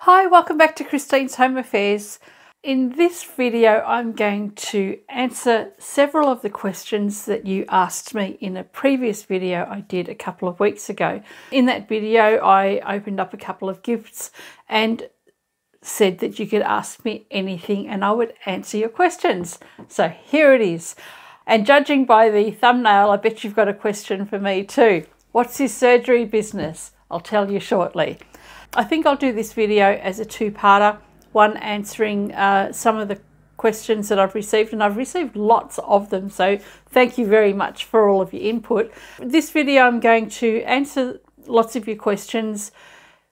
Hi, welcome back to Christine's Home Affairs. In this video, I'm going to answer several of the questions that you asked me in a previous video I did a couple of weeks ago. In that video, I opened up a couple of gifts and said that you could ask me anything and I would answer your questions. So here it is. And judging by the thumbnail, I bet you've got a question for me too. What's his surgery business? I'll tell you shortly. I think I'll do this video as a two-parter, one answering some of the questions that I've received, and I've received lots of them, so thank you very much for all of your input. This video I'm going to answer lots of your questions,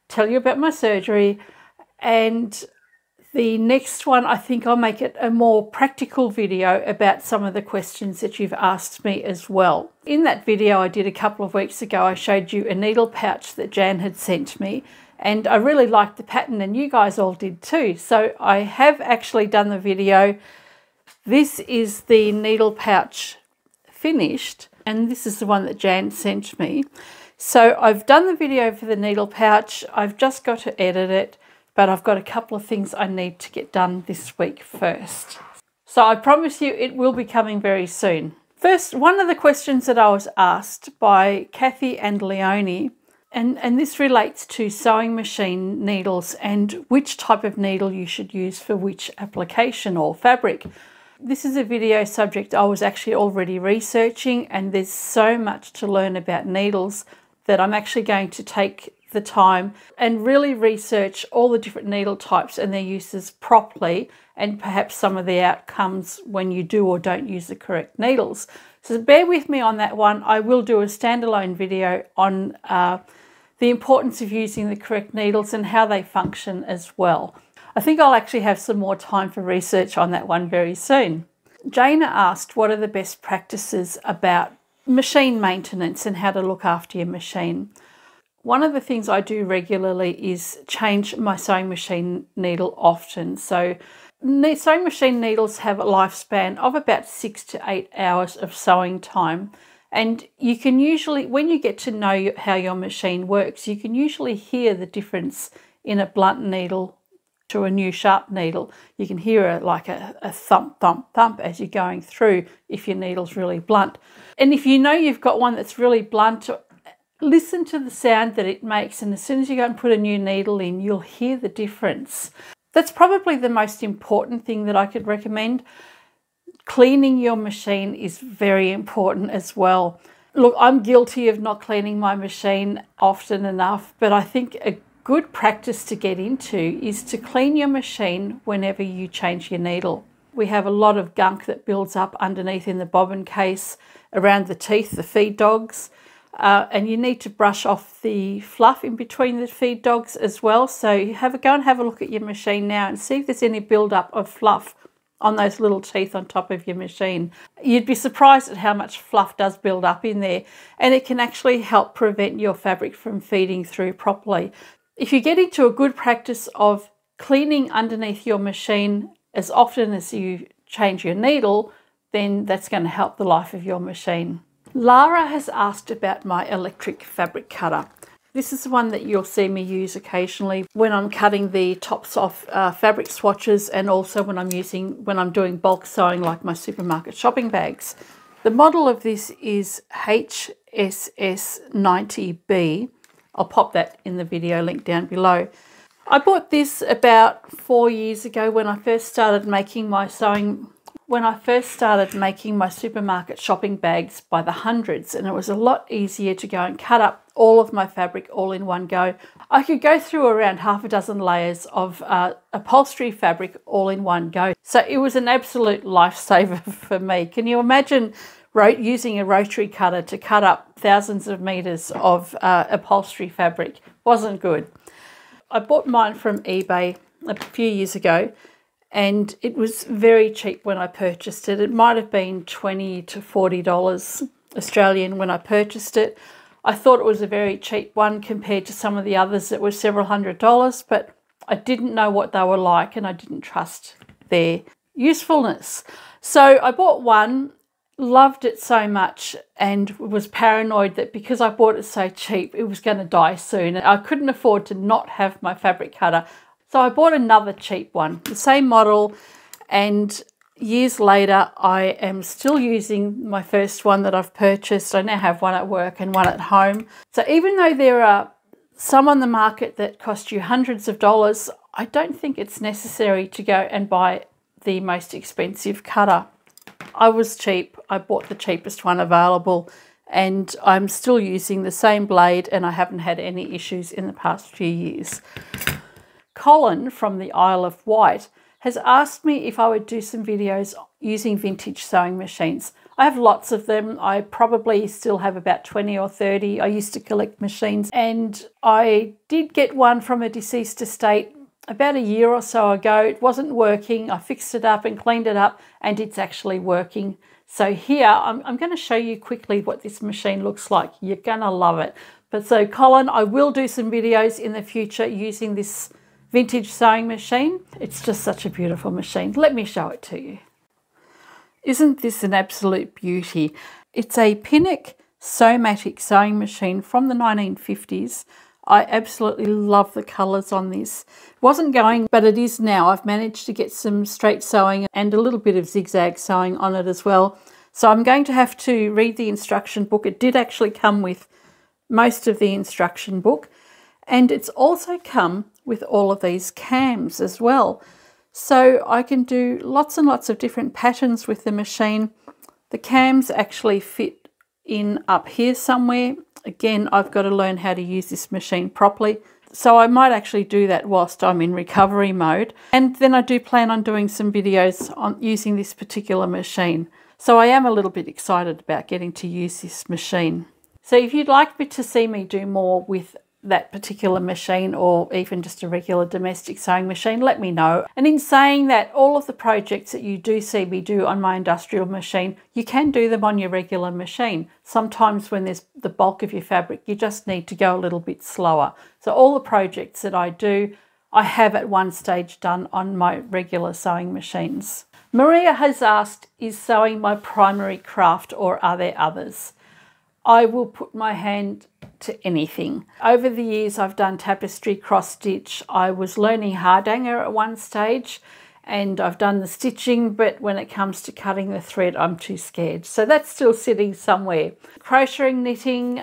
tell you about my surgery, and the next one I think I'll make it a more practical video about some of the questions that you've asked me as well. In that video I did a couple of weeks ago, I showed you a needle pouch that Jan had sent me. And I really liked the pattern, and you guys all did too. So I have actually done the video. This is the needle pouch finished, and this is the one that Jan sent me. So I've done the video for the needle pouch. I've just got to edit it, but I've got a couple of things I need to get done this week first. So I promise you it will be coming very soon. First, one of the questions that I was asked by Kathy and Leonie, and this relates to sewing machine needles and which type of needle you should use for which application or fabric. This is a video subject I was actually already researching, and there's so much to learn about needles that I'm actually going to take the time and really research all the different needle types and their uses properly, and perhaps some of the outcomes when you do or don't use the correct needles. So bear with me on that one. I will do a standalone video on the importance of using the correct needles and how they function as well. I think I'll actually have some more time for research on that one very soon. Jana asked what are the best practices about machine maintenance and how to look after your machine. One of the things I do regularly is change my sewing machine needle often. So sewing machine needles have a lifespan of about 6 to 8 hours of sewing time. And you can usually, when you get to know how your machine works, you can usually hear the difference in a blunt needle to a new sharp needle. You can hear a thump, thump, thump as you're going through if your needle's really blunt. And if you know you've got one that's really blunt, listen to the sound that it makes, and as soon as you go and put a new needle in, you'll hear the difference. That's probably the most important thing that I could recommend. Cleaning your machine is very important as well. Look, I'm guilty of not cleaning my machine often enough, but I think a good practice to get into is to clean your machine whenever you change your needle. We have a lot of gunk that builds up underneath in the bobbin case, around the teeth, the feed dogs, and you need to brush off the fluff in between the feed dogs as well. So go and have a look at your machine now and see if there's any build-up of fluff on those little teeth on top of your machine. You'd be surprised at how much fluff does build up in there, and it can actually help prevent your fabric from feeding through properly. If you get into a good practice of cleaning underneath your machine as often as you change your needle, then that's going to help the life of your machine. Lara has asked about my electric fabric cutter. This is the one that you'll see me use occasionally when I'm cutting the tops off fabric swatches, and also when I'm doing bulk sewing like my supermarket shopping bags. The model of this is HSS90B. I'll pop that in the video link down below. I bought this about 4 years ago when I first started making my supermarket shopping bags by the hundreds, and it was a lot easier to go and cut up all of my fabric all in one go. I could go through around half a dozen layers of upholstery fabric all in one go. So it was an absolute lifesaver for me. Can you imagine using a rotary cutter to cut up thousands of meters of upholstery fabric? Wasn't good. I bought mine from eBay a few years ago, and it was very cheap when I purchased it. It might have been $20 to $40 Australian when I purchased it. I thought it was a very cheap one compared to some of the others that were several $100s, but I didn't know what they were like and I didn't trust their usefulness. So I bought one, loved it so much, and was paranoid that because I bought it so cheap, it was going to die soon. I couldn't afford to not have my fabric cutter. So I bought another cheap one, the same model, and years later I am still using my first one that I've purchased. I now have one at work and one at home. So even though there are some on the market that cost you hundreds of dollars, I don't think it's necessary to go and buy the most expensive cutter. I was cheap. I bought the cheapest one available, and I'm still using the same blade, and I haven't had any issues in the past few years. Colin from the Isle of Wight has asked me if I would do some videos using vintage sewing machines. I have lots of them. I probably still have about 20 or 30. I used to collect machines, and I did get one from a deceased estate about a year or so ago. It wasn't working. I fixed it up and cleaned it up, and it's actually working. So here, I'm going to show you quickly what this machine looks like. You're going to love it. But so Colin, I will do some videos in the future using this vintage sewing machine. It's just such a beautiful machine. Let me show it to you. Isn't this an absolute beauty? It's a Pinnock Sewmatic sewing machine from the 1950s. I absolutely love the colours on this. It wasn't going, but it is now. I've managed to get some straight sewing and a little bit of zigzag sewing on it as well. So I'm going to have to read the instruction book. It did actually come with most of the instruction book, and it's also come with all of these cams as well. So I can do lots and lots of different patterns with the machine. The cams actually fit in up here somewhere. Again, I've got to learn how to use this machine properly. So I might actually do that whilst I'm in recovery mode. And then I do plan on doing some videos on using this particular machine. So I am a little bit excited about getting to use this machine. So if you'd like to see me do more with that particular machine, or even just a regular domestic sewing machine, let me know. And in saying that, all of the projects that you do see me do on my industrial machine, you can do them on your regular machine. Sometimes when there's the bulk of your fabric, you just need to go a little bit slower. So all the projects that I do, I have at one stage done on my regular sewing machines. Maria has asked, is sewing my primary craft or are there others? I will put my hand to anything. Over the years, I've done tapestry, cross stitch. I was learning hardanger at one stage, and I've done the stitching, but when it comes to cutting the thread, I'm too scared. So that's still sitting somewhere. Crocheting, knitting,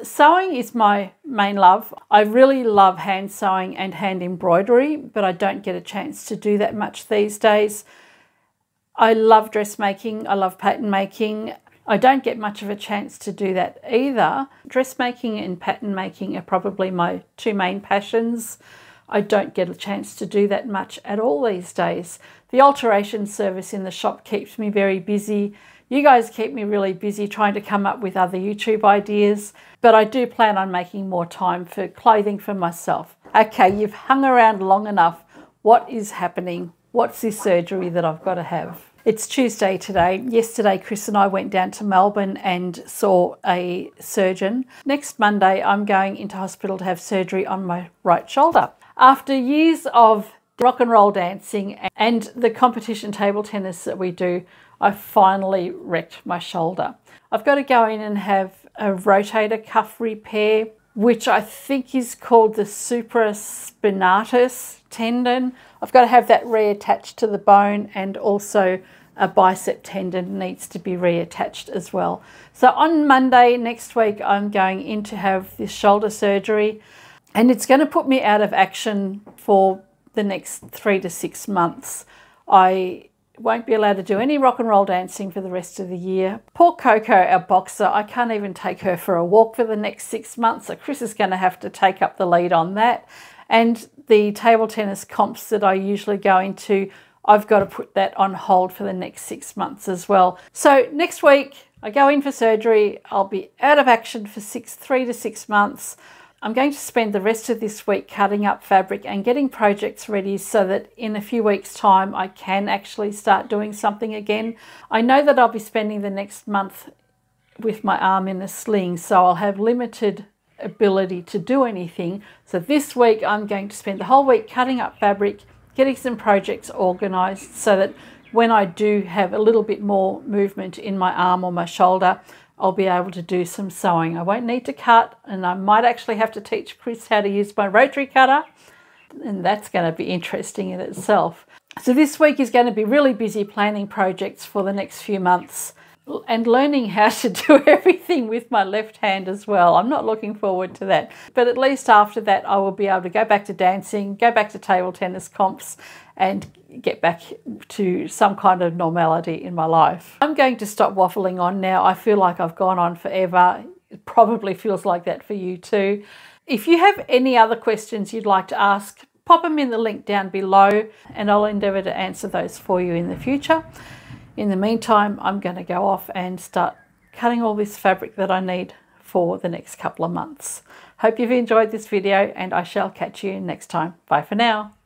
sewing is my main love. I really love hand sewing and hand embroidery, but I don't get a chance to do that much these days. I love dressmaking. I love pattern making. I don't get much of a chance to do that either. Dressmaking and pattern making are probably my two main passions. I don't get a chance to do that much at all these days. The alteration service in the shop keeps me very busy. You guys keep me really busy trying to come up with other YouTube ideas, but I do plan on making more time for clothing for myself. Okay, you've hung around long enough. What is happening? What's this surgery that I've got to have? It's Tuesday today. Yesterday, Chris and I went down to Melbourne and saw a surgeon. Next Monday, I'm going into hospital to have surgery on my right shoulder. After years of rock and roll dancing and the competition table tennis that we do, I finally wrecked my shoulder. I've got to go in and have a rotator cuff repair, which I think is called the supraspinatus tendon. I've got to have that reattached to the bone, and also a bicep tendon needs to be reattached as well. So on Monday next week, I'm going in to have this shoulder surgery, and it's going to put me out of action for the next 3 to 6 months. I won't be allowed to do any rock and roll dancing for the rest of the year. Poor Coco, our boxer, I can't even take her for a walk for the next 6 months, so Chris is going to have to take up the lead on that. And the table tennis comps that I usually go into, I've got to put that on hold for the next 6 months as well. So next week, I go in for surgery. I'll be out of action for 3 to 6 months. I'm going to spend the rest of this week cutting up fabric and getting projects ready so that in a few weeks' time I can actually start doing something again. I know that I'll be spending the next month with my arm in a sling, so I'll have limited ability to do anything. So this week I'm going to spend the whole week cutting up fabric, getting some projects organised so that when I do have a little bit more movement in my arm or my shoulder, I'll be able to do some sewing. I won't need to cut, and I might actually have to teach Chris how to use my rotary cutter. and that's going to be interesting in itself. So this week is going to be really busy planning projects for the next few months and learning how to do everything with my left hand as well. I'm not looking forward to that. But at least after that, I will be able to go back to dancing, go back to table tennis comps, and get back to some kind of normality in my life. I'm going to stop waffling on now. I feel like I've gone on forever. It probably feels like that for you too. If you have any other questions you'd like to ask, pop them in the link down below and I'll endeavour to answer those for you in the future. In the meantime, I'm going to go off and start cutting all this fabric that I need for the next couple of months. Hope you've enjoyed this video and I shall catch you next time. Bye for now.